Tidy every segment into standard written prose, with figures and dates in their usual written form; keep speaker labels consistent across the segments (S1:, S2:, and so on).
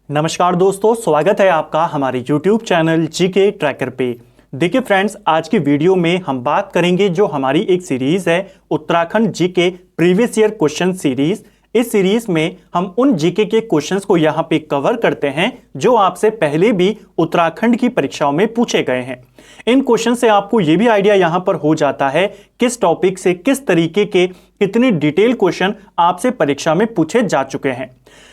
S1: नमस्कार दोस्तों, स्वागत है आपका हमारे YouTube चैनल जीके ट्रैकर पे। देखिए फ्रेंड्स, आज की वीडियो में हम बात करेंगे जो हमारी एक सीरीज है Uttarakhand GK previous year question series. इस सीरीज में हम उन जीके के क्वेश्चंस को यहाँ पे कवर करते हैं जो आपसे पहले भी उत्तराखंड की परीक्षाओं में पूछे गए हैं। इन क्वेश्चन से आपको ये भी आइडिया यहाँ पर हो जाता है किस टॉपिक से किस तरीके के कितने डिटेल क्वेश्चन आपसे परीक्षा में पूछे जा चुके हैं।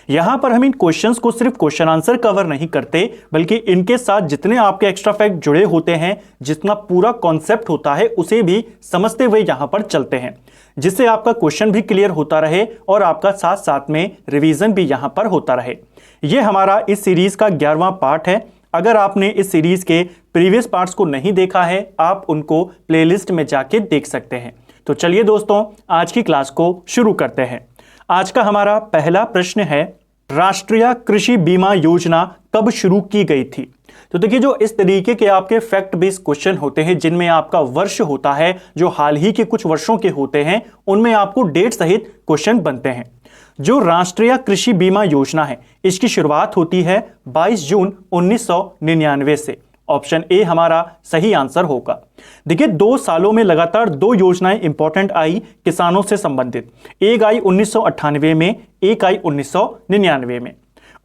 S1: यहां पर हम इन क्वेश्चंस को सिर्फ क्वेश्चन आंसर कवर नहीं करते, बल्कि इनके साथ जितने आपके एक्स्ट्रा फैक्ट जुड़े होते हैं, जितना पूरा कॉन्सेप्ट होता है, उसे भी समझते हुए यहां पर चलते हैं, जिससे आपका क्वेश्चन भी क्लियर होता रहे और आपका साथ साथ में रिवीजन भी यहां पर होता रहे। यह हमारा इस सीरीज का 11वां पार्ट है। अगर आपने इस सीरीज के प्रीवियस पार्ट्स को नहीं देखा है, आप उनको प्लेलिस्ट में जाके देख सकते हैं। तो चलिए दोस्तों, आज की क्लास को शुरू करते हैं। आज का हमारा पहला प्रश्न है, राष्ट्रीय कृषि बीमा योजना कब शुरू की गई थी? तो देखिए, जो इस तरीके के आपके फैक्ट बेस्ड क्वेश्चन होते हैं जिनमें आपका वर्ष होता है, जो हाल ही के कुछ वर्षों के होते हैं, उनमें आपको डेट सहित क्वेश्चन बनते हैं। जो राष्ट्रीय कृषि बीमा योजना है, इसकी शुरुआत होती है 22 जून 1999 से। ऑप्शन ए हमारा सही आंसर होगा। देखिए, 2 सालों में लगातार 2 योजनाएं इंपॉर्टेंट आई किसानों से संबंधित। एक आई 1998 में, एक आई 1999 में।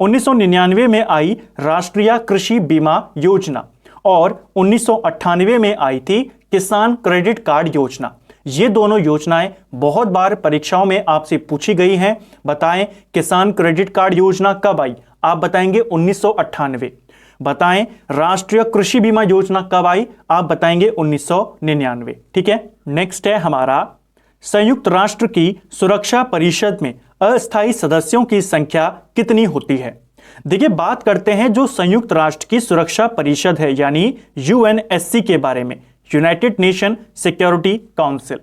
S1: 1999 में आई राष्ट्रीय कृषि बीमा योजना और 1998 में आई थी किसान क्रेडिट कार्ड योजना। ये दोनों योजनाएं बहुत बार परीक्षाओं में आपसे पूछी गई हैं। बताएं, किसान क्रेडिट कार्ड योजना कब आई? आप बताएंगे 1998। बताएं, राष्ट्रीय कृषि बीमा योजना कब आई? आप बताएंगे 1999। ठीक है। नेक्स्ट है हमारा, संयुक्त राष्ट्र की सुरक्षा परिषद में अस्थायी सदस्यों की संख्या कितनी होती है? देखिए, बात करते हैं जो संयुक्त राष्ट्र की सुरक्षा परिषद है, यानी यूएनएससी के बारे में, यूनाइटेड नेशन सिक्योरिटी काउंसिल।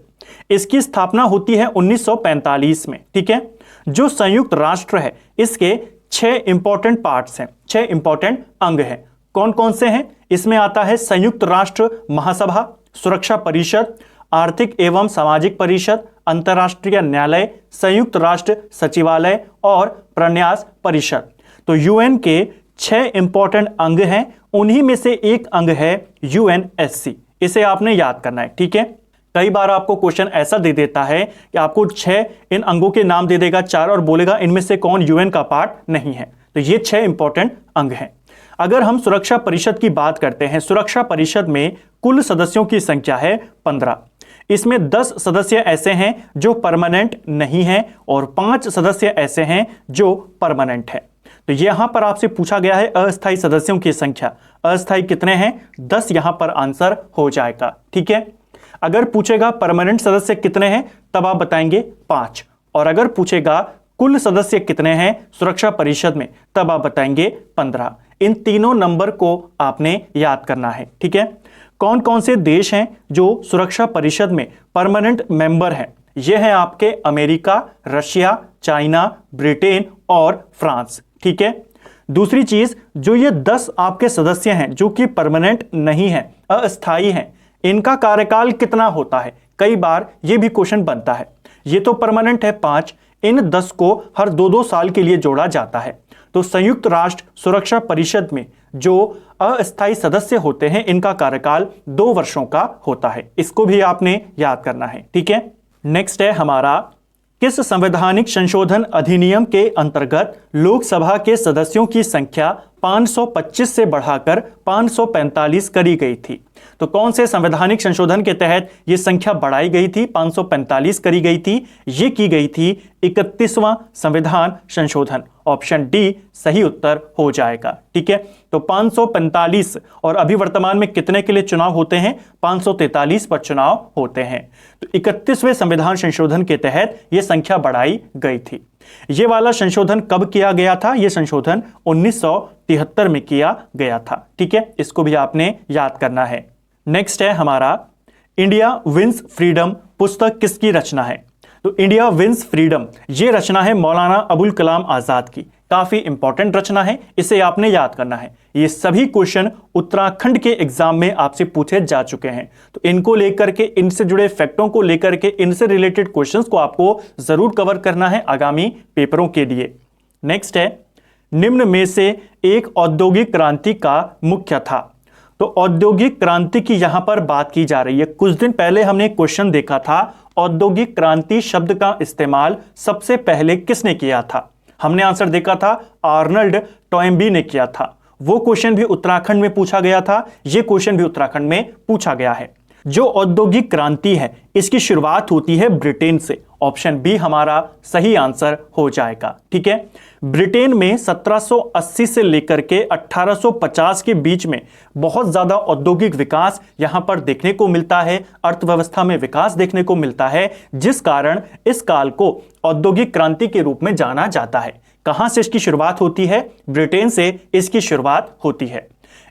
S1: इसकी स्थापना होती है 1945 में। ठीक है। जो संयुक्त राष्ट्र है, इसके 6 इंपॉर्टेंट पार्ट्स हैं, 6 इंपॉर्टेंट अंग हैं। कौन कौन से हैं? इसमें आता है संयुक्त राष्ट्र महासभा, सुरक्षा परिषद, आर्थिक एवं सामाजिक परिषद, अंतर्राष्ट्रीय न्यायालय, संयुक्त राष्ट्र सचिवालय और प्रन्यास परिषद। तो यूएन के 6 इंपॉर्टेंट अंग हैं, उन्हीं में से एक अंग है यूएनएससी। इसे आपने याद करना है। ठीक है। कई बार आपको क्वेश्चन ऐसा दे देता है कि आपको 6 इन अंगों के नाम दे देगा, 4 और बोलेगा इनमें से कौन यूएन का पार्ट नहीं है। तो ये 6 इंपॉर्टेंट अंग हैं। अगर हम सुरक्षा परिषद की बात करते हैं, सुरक्षा परिषद में कुल सदस्यों की संख्या है 15। इसमें 10 सदस्य ऐसे हैं जो परमानेंट नहीं हैं और 5 सदस्य ऐसे हैं जो परमानेंट है। तो यहां पर आपसे पूछा गया है अस्थायी सदस्यों की संख्या। अस्थायी कितने हैं? 10 यहां पर आंसर हो जाएगा। ठीक है। अगर पूछेगा परमानेंट सदस्य कितने हैं, तब आप बताएंगे 5। और अगर पूछेगा कुल सदस्य कितने हैं सुरक्षा परिषद में, तब आप बताएंगे 15। इन तीनों नंबर को आपने याद करना है। ठीक है। कौन कौन से देश हैं जो सुरक्षा परिषद में परमानेंट मेंबर हैं? यह है आपके अमेरिका, रशिया, चाइना, ब्रिटेन और फ्रांस। ठीक है। दूसरी चीज, जो ये 10 आपके सदस्य हैं जो कि परमानेंट नहीं है, अस्थायी हैं, इनका कार्यकाल कितना होता है? कई बार यह भी क्वेश्चन बनता है। ये तो परमानेंट है 5, इन 10 को हर 2-2 साल के लिए जोड़ा जाता है। तो संयुक्त राष्ट्र सुरक्षा परिषद में जो अस्थायी सदस्य होते हैं, इनका कार्यकाल 2 वर्षों का होता है। इसको भी आपने याद करना है। ठीक है। नेक्स्ट है हमारा, किस संवैधानिक संशोधन अधिनियम के अंतर्गत लोकसभा के सदस्यों की संख्या 525 से बढ़ाकर 545 करी गई थी? तो कौन से संवैधानिक संशोधन के तहत यह संख्या बढ़ाई गई थी, 545 करी गई थी? यह की गई थी 31वां संविधान संशोधन। ऑप्शन डी सही उत्तर हो जाएगा। ठीक है। तो 545, और अभी वर्तमान में कितने के लिए चुनाव होते हैं? 543 पर चुनाव होते हैं। तो 31वें संविधान संशोधन के तहत यह संख्या बढ़ाई गई थी। यह वाला संशोधन कब किया गया था? यह संशोधन 1973 में किया गया था। ठीक है। इसको भी आपने याद करना है। नेक्स्ट है हमारा, इंडिया विंस फ्रीडम पुस्तक किसकी रचना है? तो इंडिया विंस फ्रीडम ये रचना है मौलाना अबुल कलाम आजाद की। काफी इंपॉर्टेंट रचना है, इसे आपने याद करना है। ये सभी क्वेश्चन उत्तराखंड के एग्जाम में आपसे पूछे जा चुके हैं, तो इनको लेकर के, इनसे जुड़े फैक्टों को लेकर के, इनसे रिलेटेड क्वेश्चंस को आपको जरूर कवर करना है आगामी पेपरों के लिए। नेक्स्ट है, निम्न में से एक औद्योगिक क्रांति का मुख्य था। तो औद्योगिक क्रांति की यहां पर बात की जा रही है। कुछ दिन पहले हमने क्वेश्चन देखा था, औद्योगिक क्रांति शब्द का इस्तेमाल सबसे पहले किसने किया था? हमने आंसर देखा था, आर्नल्ड टॉयनबी ने किया था। वो क्वेश्चन भी उत्तराखंड में पूछा गया था, ये क्वेश्चन भी उत्तराखंड में पूछा गया है। जो औद्योगिक क्रांति है इसकी शुरुआत होती है ब्रिटेन से। ऑप्शन बी हमारा सही आंसर हो जाएगा। ठीक है, ब्रिटेन में 1780 से लेकर के 1850 के बीच में बहुत ज्यादा औद्योगिक विकास यहां पर देखने को मिलता है, अर्थव्यवस्था में विकास देखने को मिलता है, जिस कारण इस काल को औद्योगिक क्रांति के रूप में जाना जाता है। कहां से इसकी शुरुआत होती है? ब्रिटेन से इसकी शुरुआत होती है।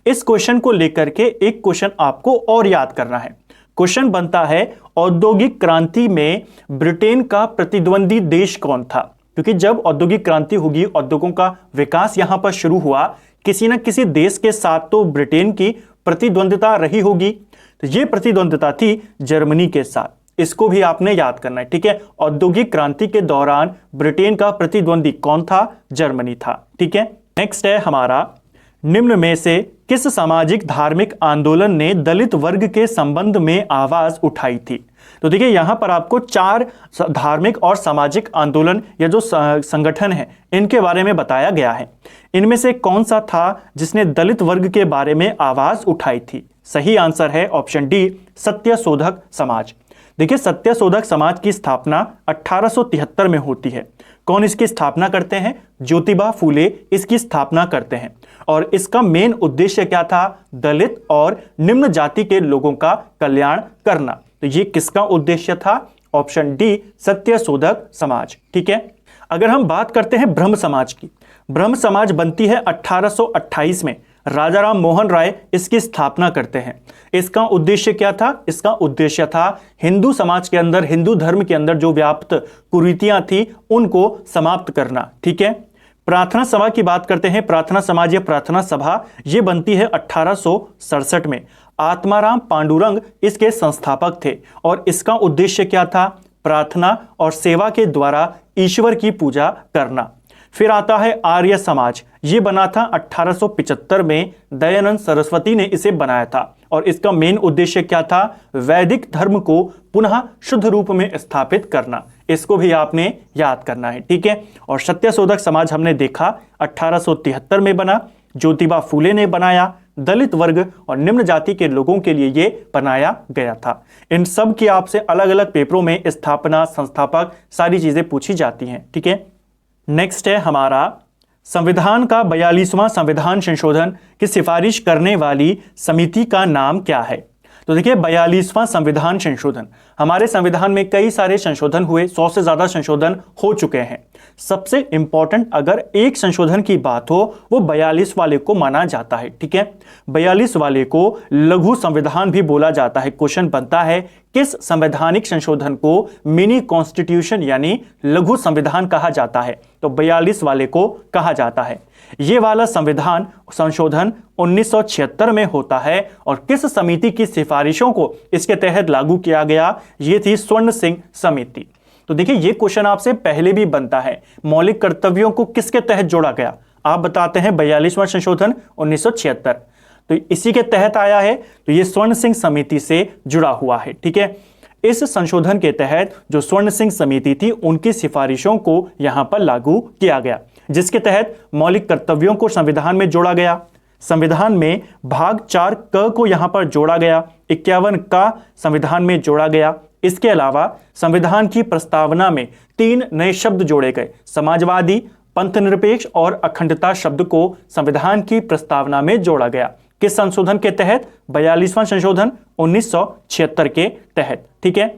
S1: इस क्वेश्चन को लेकर के एक क्वेश्चन आपको और याद करना है। क्वेश्चन बनता है, औद्योगिक क्रांति में ब्रिटेन का प्रतिद्वंदी देश कौन था? क्योंकि जब औद्योगिक क्रांति होगी, उद्योगों का विकास यहां पर शुरू हुआ, किसी न किसी देश के साथ तो ब्रिटेन की प्रतिद्वंदिता रही होगी। तो ये प्रतिद्वंदिता थी जर्मनी के साथ। इसको भी आपने याद करना है। ठीक है, औद्योगिक क्रांति के दौरान ब्रिटेन का प्रतिद्वंदी कौन था? जर्मनी था। ठीक है, नेक्स्ट है हमारा, निम्न में से किस सामाजिक धार्मिक आंदोलन ने दलित वर्ग के संबंध में आवाज उठाई थी? तो देखिए यहां पर आपको 4 धार्मिक और सामाजिक आंदोलन या जो संगठन है इनके बारे में बताया गया है। इनमें से कौन सा था जिसने दलित वर्ग के बारे में आवाज उठाई थी? सही आंसर है ऑप्शन डी, सत्यशोधक समाज। देखिए सत्यशोधक समाज की स्थापना 1873 में होती है। कौन इसकी स्थापना करते हैं? ज्योतिबा फूले इसकी स्थापना करते हैं। और इसका मेन उद्देश्य क्या था? दलित और निम्न जाति के लोगों का कल्याण करना। तो ये किसका उद्देश्य था? Option D, Satyashodhak Samaj. ठीक है, अगर हम बात करते हैं ब्रह्म समाज की, ब्रह्म समाज बनती है 1828 में। राजा राम मोहन राय इसकी स्थापना करते हैं। इसका उद्देश्य क्या था? इसका उद्देश्य था हिंदू समाज के अंदर, हिंदू धर्म के अंदर जो व्याप्त कुरीतियां थी उनको समाप्त करना। ठीक है, प्रार्थना सभा की बात करते हैं। प्रार्थना समाज या प्रार्थना सभा ये बनती है 1867 में। आत्माराम पांडुरंग इसके संस्थापक थे और इसका उद्देश्य क्या था? प्रार्थना और सेवा के द्वारा ईश्वर की पूजा करना। फिर आता है आर्य समाज, ये बना था 1875 में। दयानंद सरस्वती ने इसे बनाया था और इसका मेन उद्देश्य क्या था? वैदिक धर्म को पुनः शुद्ध रूप में स्थापित करना। इसको भी आपने याद करना है। ठीक है, और सत्यशोधक समाज हमने देखा 1873 में बना, ज्योतिबा फूले ने बनाया। दलित वर्ग और निम्न जाति के लोगों के लिए ये बनाया गया था। इन सब की आपसे अलग अलग पेपरों में स्थापना, संस्थापक सारी चीजें पूछी जाती हैं। ठीक है, नेक्स्ट है हमारा, संविधान का 42वां संविधान संशोधन की सिफारिश करने वाली समिति का नाम क्या है? तो देखिए 42वां संविधान संशोधन, हमारे संविधान में कई सारे संशोधन हुए, 100 से ज्यादा संशोधन हो चुके हैं। सबसे इंपॉर्टेंट अगर एक संशोधन की बात हो वो 42 वाले को माना जाता है। ठीक है, 42 वाले को लघु संविधान भी बोला जाता है। क्वेश्चन बनता है, किस संवैधानिक संशोधन को मिनी कॉन्स्टिट्यूशन यानी लघु संविधान कहा जाता है? तो 42 वाले को कहा जाता है। ये वाला संविधान संशोधन 1976 में होता है और किस समिति की सिफारिशों को इसके तहत लागू किया गया? ये थी स्वर्ण सिंह समिति। तो देखिए ये क्वेश्चन आपसे पहले भी बनता है, मौलिक कर्तव्यों को किसके तहत जोड़ा गया? आप बताते हैं 42वां संशोधन 1976, तो इसी के तहत आया है। तो ये स्वर्ण सिंह समिति से जुड़ा हुआ है। ठीक है, इस संशोधन के तहत जो स्वर्ण सिंह समिति थी उनकी सिफारिशों को यहां पर लागू किया गया, जिसके तहत मौलिक कर्तव्यों को संविधान में जोड़ा गया। संविधान में भाग 4 क को यहां पर जोड़ा गया, 51 का संविधान में जोड़ा गया। इसके अलावा संविधान की प्रस्तावना में 3 नए शब्द जोड़े गए, समाजवादी, पंथ निरपेक्ष और अखंडता शब्द को संविधान की प्रस्तावना में जोड़ा गया। किस संशोधन के तहत? 42वां संशोधन 1976 के तहत। ठीक है,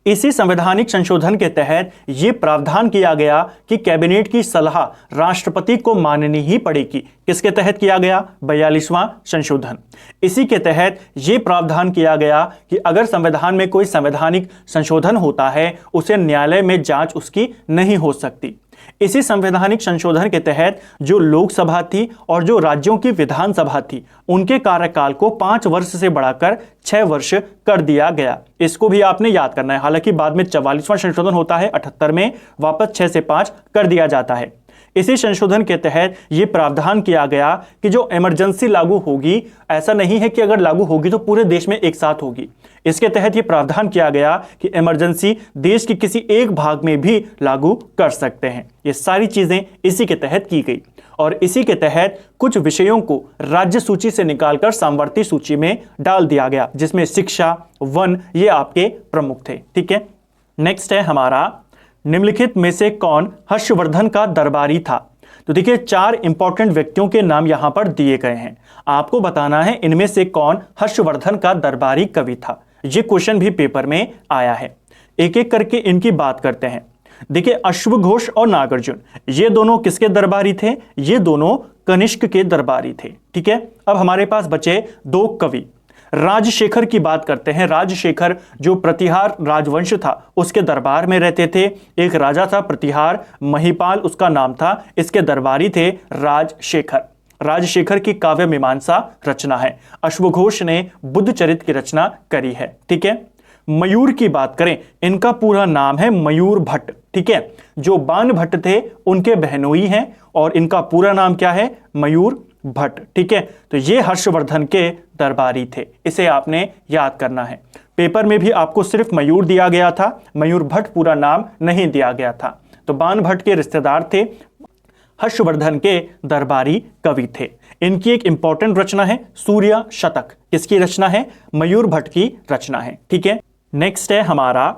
S1: इसी संवैधानिक संशोधन के तहत यह प्रावधान किया गया कि कैबिनेट की सलाह राष्ट्रपति को माननी ही पड़ेगी। किसके तहत किया गया? 42वां संशोधन। इसी के तहत यह प्रावधान किया गया कि अगर संविधान में कोई संवैधानिक संशोधन होता है उसे न्यायालय में जांच उसकी नहीं हो सकती। इसी संवैधानिक संशोधन के तहत जो लोकसभा थी और जो राज्यों की विधानसभा थी उनके कार्यकाल को 5 वर्ष से बढ़ाकर 6 वर्ष कर दिया गया। इसको भी आपने याद करना है। हालांकि बाद में 44वां संशोधन होता है 78 में, वापस 6 से 5 कर दिया जाता है। इसी संशोधन के तहत ये प्रावधान किया गया कि जो इमरजेंसी लागू होगी, ऐसा नहीं है कि अगर लागू होगी तो पूरे देश में एक साथ होगी। इसके तहत ये प्रावधान किया गया कि इमरजेंसी देश के किसी एक भाग में भी लागू कर सकते हैं। ये सारी चीजें इसी के तहत की गई और इसी के तहत कुछ विषयों को राज्य सूची से निकालकर सामवर्ती सूची में डाल दिया गया, जिसमें शिक्षा, वन ये आपके प्रमुख थे। ठीक है, नेक्स्ट है हमारा, निम्नलिखित में से कौन हर्षवर्धन का दरबारी था? तो देखिए 4 इंपॉर्टेंट व्यक्तियों के नाम यहां पर दिए गए हैं, आपको बताना है इनमें से कौन हर्षवर्धन का दरबारी कवि था। ये क्वेश्चन भी पेपर में आया है। एक एक करके इनकी बात करते हैं। देखिए अश्वघोष और नागार्जुन ये दोनों किसके दरबारी थे? ये दोनों कनिष्क के दरबारी थे। ठीक है, अब हमारे पास बचे 2 कवि। राजशेखर की बात करते हैं। राजशेखर जो प्रतिहार राजवंश था उसके दरबार में रहते थे। एक राजा था प्रतिहार, महिपाल उसका नाम था, इसके दरबारी थे राजशेखर। राजशेखर की काव्य मीमांसा रचना है। अश्वघोष ने बुद्ध चरित की रचना करी है। ठीक है, मयूर की बात करें, इनका पूरा नाम है मयूर भट्ट। ठीक है, जो बाण भट्ट थे उनके बहनोई हैं और इनका पूरा नाम क्या है? मयूर भट्ट। ठीक है, तो ये हर्षवर्धन के दरबारी थे, इसे आपने याद करना है। पेपर में भी आपको सिर्फ मयूर दिया गया था, मयूर भट्ट पूरा नाम नहीं दिया गया था। तो बाण भट्ट के रिश्तेदार थे, हर्षवर्धन के दरबारी कवि थे। इनकी एक इंपॉर्टेंट रचना है सूर्य शतक। किसकी रचना है? मयूर भट्ट की रचना है। ठीक है, नेक्स्ट है हमारा,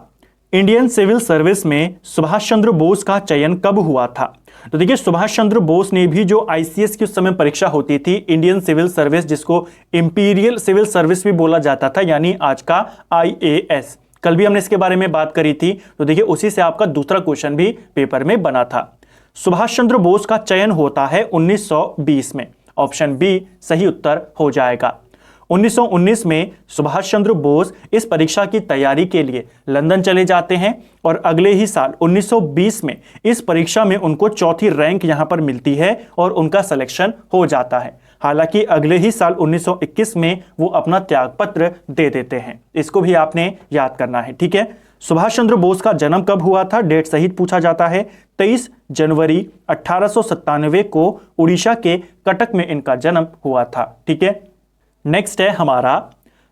S1: इंडियन सिविल सर्विस में सुभाष चंद्र बोस का चयन कब हुआ था? तो देखिए सुभाष चंद्र बोस ने भी जो आईसीएस की उस समय परीक्षा होती थी, इंडियन सिविल सर्विस, जिसको इंपीरियल सिविल सर्विस भी बोला जाता था, यानी आज का आईएएस, कल भी हमने इसके बारे में बात करी थी। तो देखिए उसी से आपका दूसरा क्वेश्चन भी पेपर में बना था। सुभाष चंद्र बोस का चयन होता है 1920 में। ऑप्शन बी सही उत्तर हो जाएगा। 1919 में सुभाष चंद्र बोस इस परीक्षा की तैयारी के लिए लंदन चले जाते हैं और अगले ही साल 1920 में इस परीक्षा में उनको 4थी रैंक यहां पर मिलती है और उनका सिलेक्शन हो जाता है। हालांकि अगले ही साल 1921 में वो अपना त्यागपत्र दे देते हैं। इसको भी आपने याद करना है। ठीक है, सुभाष चंद्र बोस का जन्म कब हुआ था? डेट सहित पूछा जाता है। 23 जनवरी 1897 को उड़ीसा के कटक में इनका जन्म हुआ था। ठीक है, नेक्स्ट है हमारा,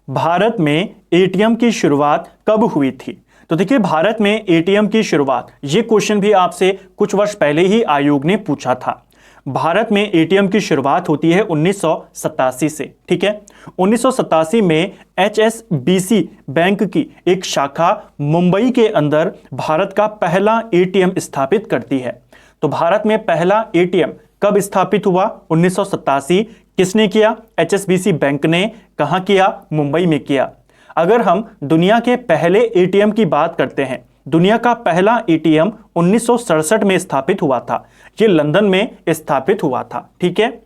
S1: भारत में एटीएम की शुरुआत कब हुई थी? तो देखिए भारत में एटीएम की शुरुआत, ये क्वेश्चन भी आपसे कुछ वर्ष पहले ही आयोग ने पूछा था। भारत में एटीएम की शुरुआत होती है 1987 से। ठीक है, 1987 में HSBC बैंक की एक शाखा मुंबई के अंदर भारत का पहला एटीएम स्थापित करती है। तो भारत में पहला एटीएम कब स्थापित हुआ? 1987। किसने किया? HSBC बैंक ने। कहां किया? मुंबई में किया। अगर हम दुनिया के पहले एटीएम की बात करते हैं, दुनिया का पहला एटीएम 1967 में स्थापित हुआ था। ये लंदन में स्थापित हुआ था। ठीक है,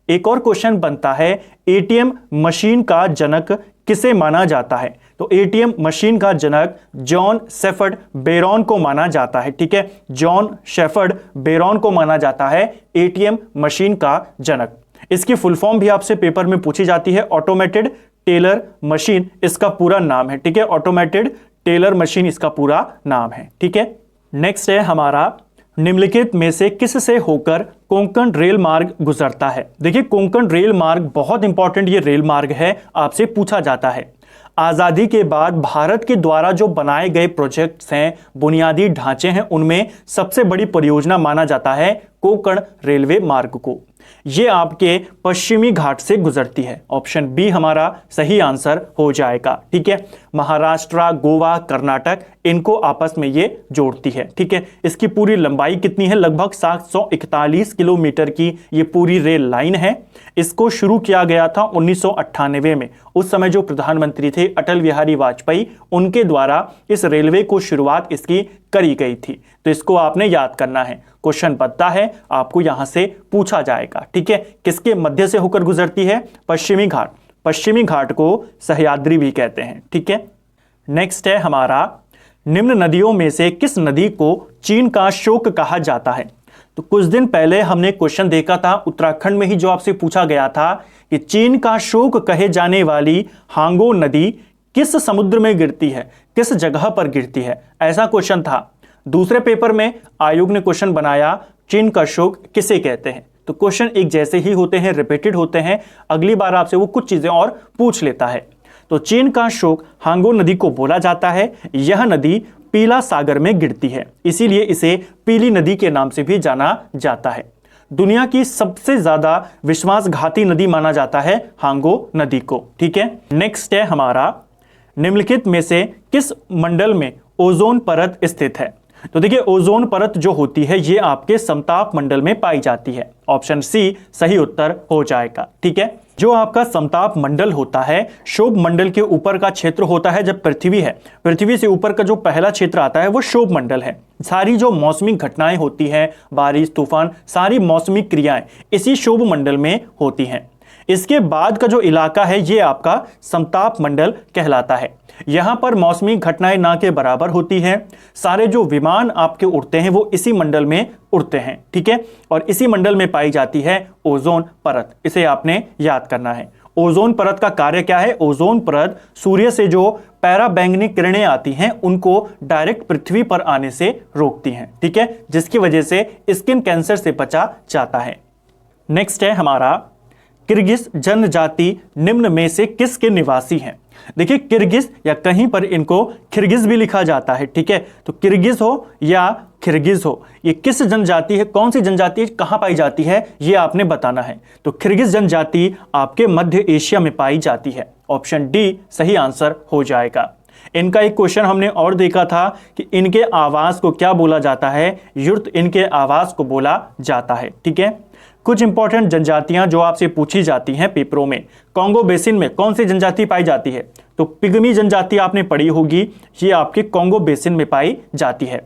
S1: एक और क्वेश्चन बनता है, एटीएम मशीन का जनक किसे माना जाता है? तो एटीएम मशीन का जनक जॉन शेफर्ड बेरॉन को माना जाता है। ठीक है, जॉन शेफर्ड बेरॉन को माना जाता है एटीएम मशीन का जनक। इसकी फुल फॉर्म भी आपसे पेपर में पूछी जाती है, ऑटोमेटेड टेलर मशीन इसका पूरा नाम है। ठीक है, ऑटोमेटेड टेलर मशीन इसका पूरा नाम है। ठीक है, नेक्स्ट है हमारा, निम्नलिखित में से किस से होकर कोंकण रेल मार्ग गुजरता है? देखिए कोंकण रेल मार्ग बहुत इंपॉर्टेंट ये रेल मार्ग है, आपसे पूछा जाता है। आज़ादी के बाद भारत के द्वारा जो बनाए गए प्रोजेक्ट्स हैं, बुनियादी ढांचे हैं, उनमें सबसे बड़ी परियोजना माना जाता है कोंकण रेलवे मार्ग को। ये आपके पश्चिमी घाट से गुजरती है। ऑप्शन बी हमारा सही आंसर हो जाएगा। ठीक है, महाराष्ट्र, गोवा, कर्नाटक इनको आपस में ये जोड़ती है। ठीक है, इसकी पूरी लंबाई कितनी है? लगभग 741 किलोमीटर की ये पूरी रेल लाइन है। इसको शुरू किया गया था 1998 में। उस समय जो प्रधानमंत्री थे अटल बिहारी वाजपेयी, उनके द्वारा इस रेलवे को शुरुआत इसकी करी गई थी। तो इसको आपने याद करना है। क्वेश्चन बनता है, आपको यहां से पूछा जाएगा। ठीक है, किसके मध्य से होकर गुजरती है? पश्चिमी घाट। पश्चिमी घाट को सह्याद्री भी कहते हैं। ठीक है, नेक्स्ट है हमारा, निम्न नदियों में से किस नदी को चीन का शोक कहा जाता है? तो कुछ दिन पहले हमने क्वेश्चन देखा था उत्तराखंड में ही, जो आपसे पूछा गया था कि चीन का शोक कहे जाने वाली हांगो नदी किस समुद्र में गिरती है, किस जगह पर गिरती है, ऐसा क्वेश्चन था। दूसरे पेपर में आयोग ने क्वेश्चन बनाया चीन का शोक किसे कहते हैं? तो क्वेश्चन एक जैसे ही होते हैं, रिपीटेड होते हैं, अगली बार आपसे वो कुछ चीजें और पूछ लेता है। तो चीन का शोक हांगो नदी को बोला जाता है। यह नदी पीला सागर में गिरती है, इसीलिए इसे पीली नदी के नाम से भी जाना जाता है। दुनिया की सबसे ज्यादा विश्वासघाती नदी माना जाता है हांगो नदी को। ठीक है, नेक्स्ट है हमारा, निम्नलिखित में से किस मंडल में ओजोन परत स्थित है? तो देखिए, ओजोन परत जो होती है ये आपके समताप मंडल में पाई जाती है। ऑप्शन सी सही उत्तर हो जाएगा। ठीक है, जो आपका समताप मंडल होता है, शोभ मंडल के ऊपर का क्षेत्र होता है। जब पृथ्वी है, पृथ्वी से ऊपर का जो पहला क्षेत्र आता है वो शोभ मंडल है। सारी जो मौसमी घटनाएं होती हैं, बारिश, तूफान, सारी मौसमी क्रियाएं इसी शोभ मंडल में होती हैं। इसके बाद का जो इलाका है ये आपका समताप मंडल कहलाता है। यहां पर मौसमी घटनाएं ना के बराबर होती हैं। सारे जो विमान आपके उड़ते हैं वो इसी मंडल में उड़ते हैं। ठीक है, और इसी मंडल में पाई जाती है ओजोन परत। इसे आपने याद करना है। ओजोन परत का कार्य क्या है? ओजोन परत सूर्य से जो पैराबैंगनी किरणें आती हैं उनको डायरेक्ट पृथ्वी पर आने से रोकती हैं। ठीक है, जिसकी वजह से स्किन कैंसर से बचा जाता है। नेक्स्ट है हमारा, किर्गिज जनजाति निम्न में से किसके निवासी हैं? देखिए, किर्गिज या कहीं पर इनको किर्गिज भी लिखा जाता है। ठीक है, तो किर्गिज हो या किर्गिज हो, ये किस जनजाति है, कौन सी जनजाति है, कहां पाई जाती है, ये आपने बताना है। तो किर्गिज जनजाति आपके मध्य एशिया में पाई जाती है। ऑप्शन डी सही आंसर हो जाएगा। इनका एक क्वेश्चन हमने और देखा था कि इनके आवास को क्या बोला जाता है? युर्त इनके आवास को बोला जाता है। ठीक है, कुछ इंपॉर्टेंट जनजातियां जो आपसे पूछी जाती हैं पेपरों में, कॉन्गो बेसिन में कौन सी जनजाति पाई जाती है? तो पिग्मी जनजाति आपने पढ़ी होगी, ये आपके कॉन्गो बेसिन में पाई जाती है।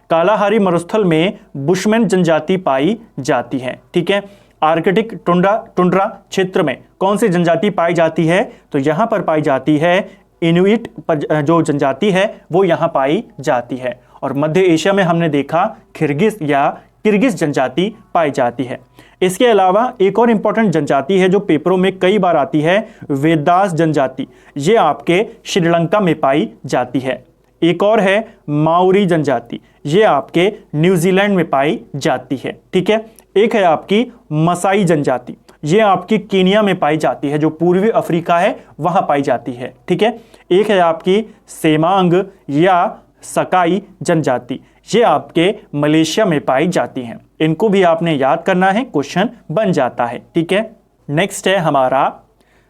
S1: कालाहारी मरुस्थल में बुशमैन जनजाति पाई जाती है। ठीक है, आर्कटिक टुंड्रा क्षेत्र में कौन सी जनजाति पाई जाती है? तो यहां पर पाई जाती है इनुइट जो जनजाति है वो यहां पाई जाती है। और मध्य एशिया में हमने देखा किर्गिज या किर्गिज जनजाति पाई जाती है। इसके अलावा एक और इंपॉर्टेंट जनजाति है जो पेपरों में कई बार आती है, वेदास जनजाति। ये आपके श्रीलंका में पाई जाती है। एक और है माओरी जनजाति, ये आपके न्यूजीलैंड में पाई जाती है। ठीक है, एक है आपकी मसाई जनजाति, ये आपकी कीनिया में पाई जाती है, जो पूर्वी अफ्रीका है वहां पाई जाती है। ठीक है, एक है आपकी सेमांग या सकाई जनजाति, ये आपके मलेशिया में पाई जाती हैं। इनको भी आपने याद करना है, क्वेश्चन बन जाता है। ठीक है, नेक्स्ट है हमारा,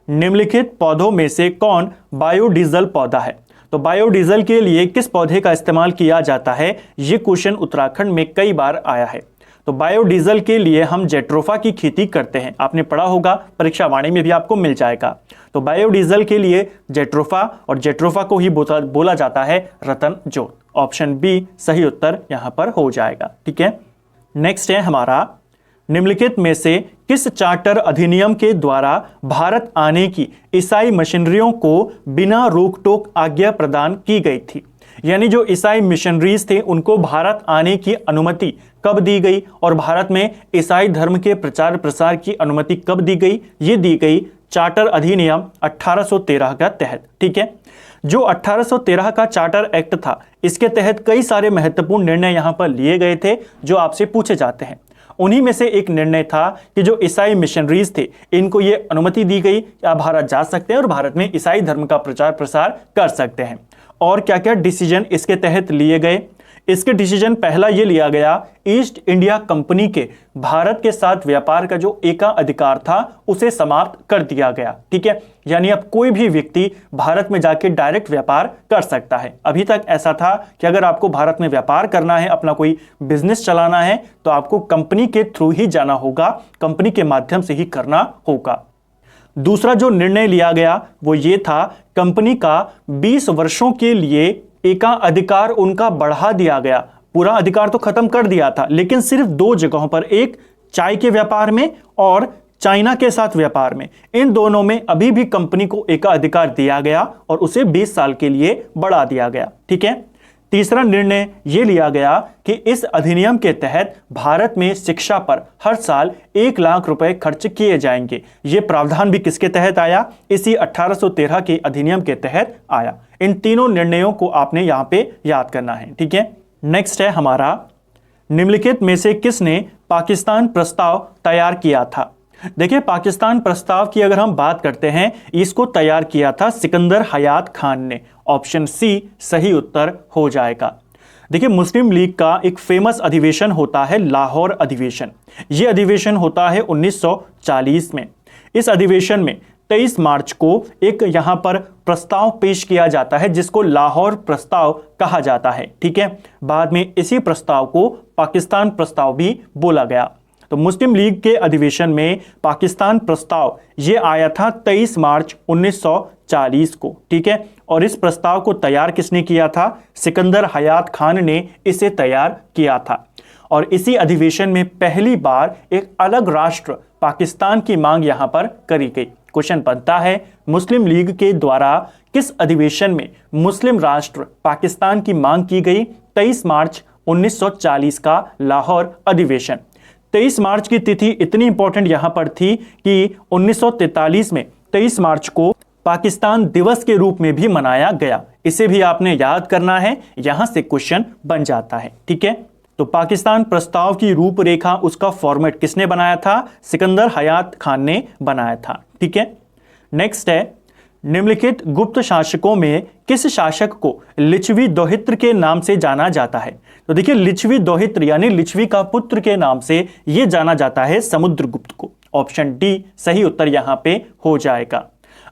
S1: निम्नलिखित पौधों में से कौन बायोडीजल पौधा है? तो बायोडीजल के लिए किस पौधे का इस्तेमाल किया जाता है? ये क्वेश्चन उत्तराखंड में कई बार आया है। तो बायोडीजल के लिए हम जेट्रोफा की खेती करते हैं, आपने पढ़ा होगा, परीक्षा वाणी में भी आपको मिल जाएगा। तो बायोडीजल के लिए जेट्रोफा, और जेट्रोफा को ही बोला जाता है रतन ज्योत। ऑप्शन बी सही उत्तर यहां पर हो जाएगा। ठीक है, नेक्स्ट है हमारा, निम्नलिखित में से किस चार्टर अधिनियम के द्वारा भारत आने की ईसाई मिशनरियों को बिना रोक टोक आज्ञा प्रदान की गई थी? यानी जो ईसाई मिशनरीज थे उनको भारत आने की अनुमति कब दी गई, और भारत में ईसाई धर्म के प्रचार प्रसार की अनुमति कब दी गई? ये दी गई चार्टर अधिनियम 1813 का तहत। ठीक है, जो 1813 का चार्टर एक्ट था, इसके तहत कई सारे महत्वपूर्ण निर्णय यहां पर लिए गए थे जो आपसे पूछे जाते हैं। उन्हीं में से एक निर्णय था कि जो ईसाई मिशनरीज थे इनको ये अनुमति दी गई कि आप भारत जा सकते हैं और भारत में ईसाई धर्म का प्रचार प्रसार कर सकते हैं। और क्या क्या डिसीजन इसके तहत लिए गए? इसके डिसीजन पहला ये लिया गया, ईस्ट इंडिया कंपनी के भारत के साथ व्यापार का जो एका अधिकार था उसे समाप्त कर दिया गया। ठीक है, यानी अब कोई भी व्यक्ति भारत में जाके डायरेक्ट व्यापार कर सकता है। अभी तक ऐसा था कि अगर आपको भारत में व्यापार करना है, अपना कोई बिजनेस चलाना है, तो आपको कंपनी के थ्रू ही जाना होगा, कंपनी के माध्यम से ही करना होगा। दूसरा जो निर्णय लिया गया वो ये था, कंपनी का 20 वर्षों के लिए एका अधिकार उनका बढ़ा दिया गया। पूरा अधिकार तो खत्म कर दिया था, लेकिन सिर्फ 2 जगहों पर, एक चाय के व्यापार में और चाइना के साथ व्यापार में, इन दोनों में अभी भी कंपनी को एका अधिकार दिया गया और उसे 20 साल के लिए बढ़ा दिया गया। ठीक है, तीसरा निर्णय यह लिया गया कि इस अधिनियम के तहत भारत में शिक्षा पर हर साल 1 लाख रुपए खर्च किए जाएंगे। यह प्रावधान भी किसके तहत आया? इसी 1813 के अधिनियम के तहत आया। इन तीनों निर्णयों को आपने यहां पे याद करना है। ठीक है, नेक्स्ट है हमारा, निम्नलिखित में से किसने पाकिस्तान प्रस्ताव तैयार किया था? देखिए, पाकिस्तान प्रस्ताव की अगर हम बात करते हैं, इसको तैयार किया था सिकंदर हयात खान ने। ऑप्शन सी सही उत्तर हो जाएगा। देखिए, मुस्लिम लीग का एक फेमस अधिवेशन होता है लाहौर अधिवेशन। यह अधिवेशन होता है 1940 में। इस अधिवेशन में 23 मार्च को एक यहां पर प्रस्ताव पेश किया जाता है जिसको लाहौर प्रस्ताव कहा जाता है। ठीक है, बाद में इसी प्रस्ताव को पाकिस्तान प्रस्ताव भी बोला गया। तो मुस्लिम लीग के अधिवेशन में पाकिस्तान प्रस्ताव ये आया था 23 मार्च 1940 को। ठीक है, और इस प्रस्ताव को तैयार किसने किया था? सिकंदर हयात खान ने इसे तैयार किया था। और इसी अधिवेशन में पहली बार एक अलग राष्ट्र पाकिस्तान की मांग यहां पर करी गई। क्वेश्चन बनता है, मुस्लिम लीग के द्वारा किस अधिवेशन में मुस्लिम राष्ट्र पाकिस्तान की मांग की गई? 23 मार्च 1940 का लाहौर अधिवेशन। 23 मार्च की तिथि इतनी इंपॉर्टेंट यहां पर थी कि 1943 में 23 मार्च को पाकिस्तान दिवस के रूप में भी मनाया गया। इसे भी आपने याद करना है, यहां से क्वेश्चन बन जाता है। ठीक है, तो पाकिस्तान प्रस्ताव की रूपरेखा, उसका फॉर्मेट किसने बनाया था? सिकंदर हयात खान ने बनाया था। ठीक है, नेक्स्ट है, निम्नलिखित गुप्त शासकों में किस शासक को लिच्छवी दोहित्र के नाम से जाना जाता है? तो देखिए, लिच्छवी दोहित्र यानी लिच्छवी का पुत्र के नाम से यह जाना जाता है समुद्रगुप्त को। ऑप्शन डी सही उत्तर यहां पे हो जाएगा।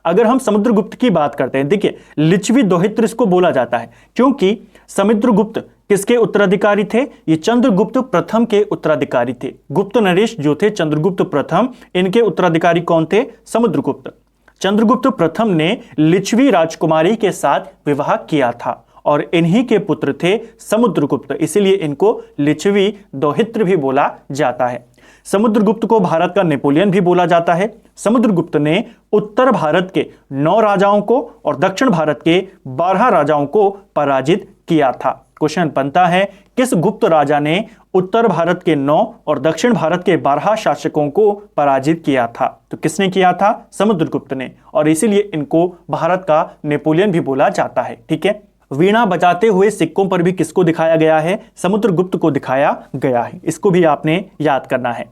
S1: अगर हम समुद्रगुप्त की बात करते हैं, देखिए लिच्छवी दोहित्र इसको बोला जाता है क्योंकि समुद्रगुप्त किसके उत्तराधिकारी थे? ये चंद्रगुप्त प्रथम के उत्तराधिकारी थे। गुप्त नरेश जो थे चंद्रगुप्त प्रथम, इनके उत्तराधिकारी कौन थे? समुद्रगुप्त। चंद्रगुप्त प्रथम ने लिच्छवी राजकुमारी के साथ विवाह किया था और इन्हीं के पुत्र थे समुद्रगुप्त, इसीलिए इनको लिच्छवी दोहित्र भी बोला जाता है। समुद्रगुप्त को भारत का नेपोलियन भी बोला जाता है। समुद्रगुप्त ने उत्तर भारत के 9 राजाओं को और दक्षिण भारत के 12 राजाओं को पराजित किया था। क्वेश्चन बनता है, किस गुप्त राजा ने उत्तर भारत के 9 और दक्षिण भारत के 12 शासकों को पराजित किया था? तो किसने किया था? समुद्रगुप्त ने, और इसीलिए इनको भारत का नेपोलियन भी बोला जाता है। ठीक है, वीणा बजाते हुए सिक्कों पर भी किसको दिखाया गया है? समुद्रगुप्त को दिखाया गया है। इसको भी आपने याद करना है।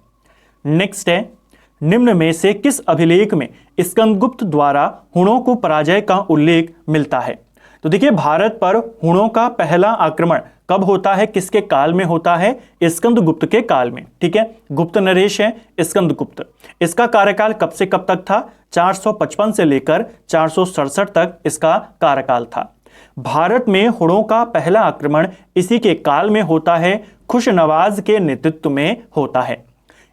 S1: नेक्स्ट है, निम्न में से किस अभिलेख में स्कंदगुप्त द्वारा हुणों को पराजय का उल्लेख मिलता है? तो देखिए, भारत पर हुणों का पहला आक्रमण कब होता है? किसके काल में होता है? स्कंदगुप्त के काल में। ठीक है, गुप्त नरेश है स्कंदगुप्त। इसका कार्यकाल कब से कब तक था? 455 से लेकर 467 तक इसका कार्यकाल था। भारत में हुणों का पहला आक्रमण इसी के काल में होता है, खुशनवाज के नेतृत्व में होता है।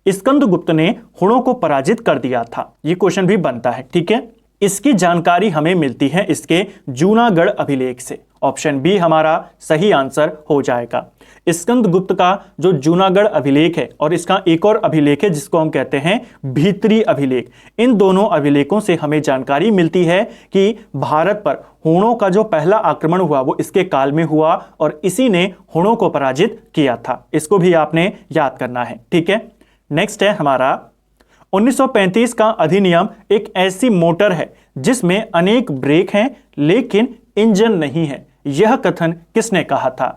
S1: स्कंदगुप्त ने हुणों को पराजित कर दिया था। यह क्वेश्चन भी बनता है। ठीक है, इसकी जानकारी हमें मिलती है इसके जूनागढ़ अभिलेख से। ऑप्शन बी हमारा सही आंसर हो जाएगा। स्कंदगुप्त का जो जूनागढ़ अभिलेख है और इसका एक और अभिलेख है जिसको हम कहते हैं भीतरी अभिलेख, इन दोनों अभिलेखों से हमें जानकारी मिलती है कि भारत पर हुणों का जो पहला आक्रमण हुआ वो इसके काल में हुआ और इसी ने हुणों को पराजित किया था। इसको भी आपने याद करना है। ठीक है, नेक्स्ट है हमारा 1935 का अधिनियम एक ऐसी मोटर है जिसमें अनेक ब्रेक हैं लेकिन इंजन नहीं है। यह कथन किसने कहा था?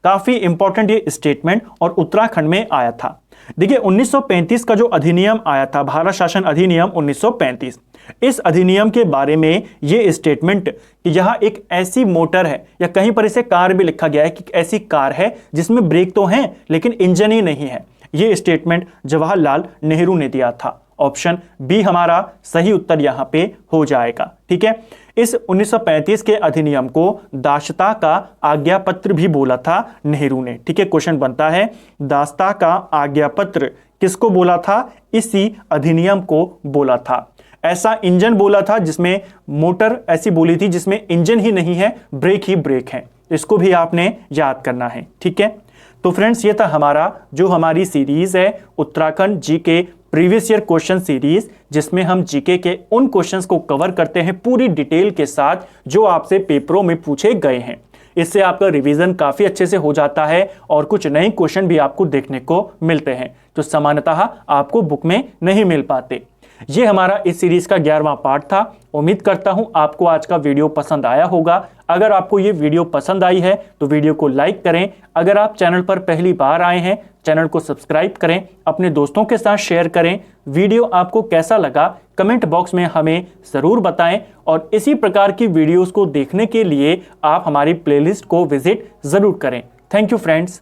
S1: काफी इंपॉर्टेंट ये स्टेटमेंट और उत्तराखंड में आया था। देखिए, 1935 का जो अधिनियम आया था, भारत शासन अधिनियम 1935, इस अधिनियम के बारे में ये स्टेटमेंट कि यह एक ऐसी मोटर है, या कहीं पर इसे कार भी लिखा गया है कि ऐसी कार है जिसमें ब्रेक तो हैं लेकिन इंजन ही नहीं है। यह स्टेटमेंट जवाहरलाल नेहरू ने दिया था। ऑप्शन बी हमारा सही उत्तर यहां पे हो जाएगा। ठीक है, इस 1935 के अधिनियम को दासता का आज्ञा पत्र भी बोला था नेहरू ने। ठीक है, क्वेश्चन बनता है, दासता का आज्ञा पत्र किसको बोला था? इसी अधिनियम को बोला था। ऐसा इंजन बोला था जिसमें मोटर ऐसी बोली थी जिसमें इंजन ही नहीं है, ब्रेक ही ब्रेक है। इसको भी आपने याद करना है। ठीक है, तो फ्रेंड्स ये था हमारा जो हमारी सीरीज है Uttarakhand GK previous year question series, जिसमें हम जीके के उन क्वेश्चंस को कवर करते हैं पूरी डिटेल के साथ जो आपसे पेपरों में पूछे गए हैं। इससे आपका रिवीजन काफी अच्छे से हो जाता है और कुछ नए क्वेश्चन भी आपको देखने को मिलते हैं जो सामान्यतः आपको बुक में नहीं मिल पाते। ये हमारा इस सीरीज का 11वां पार्ट था। उम्मीद करता हूं आपको आज का वीडियो पसंद आया होगा। अगर आपको ये वीडियो पसंद आई है तो वीडियो को लाइक करें। अगर आप चैनल पर पहली बार आए हैं, चैनल को सब्सक्राइब करें, अपने दोस्तों के साथ शेयर करें। वीडियो आपको कैसा लगा कमेंट बॉक्स में हमें ज़रूर बताएं और इसी प्रकार की वीडियोस को देखने के लिए आप हमारी प्लेलिस्ट को विजिट ज़रूर करें। Thank you friends.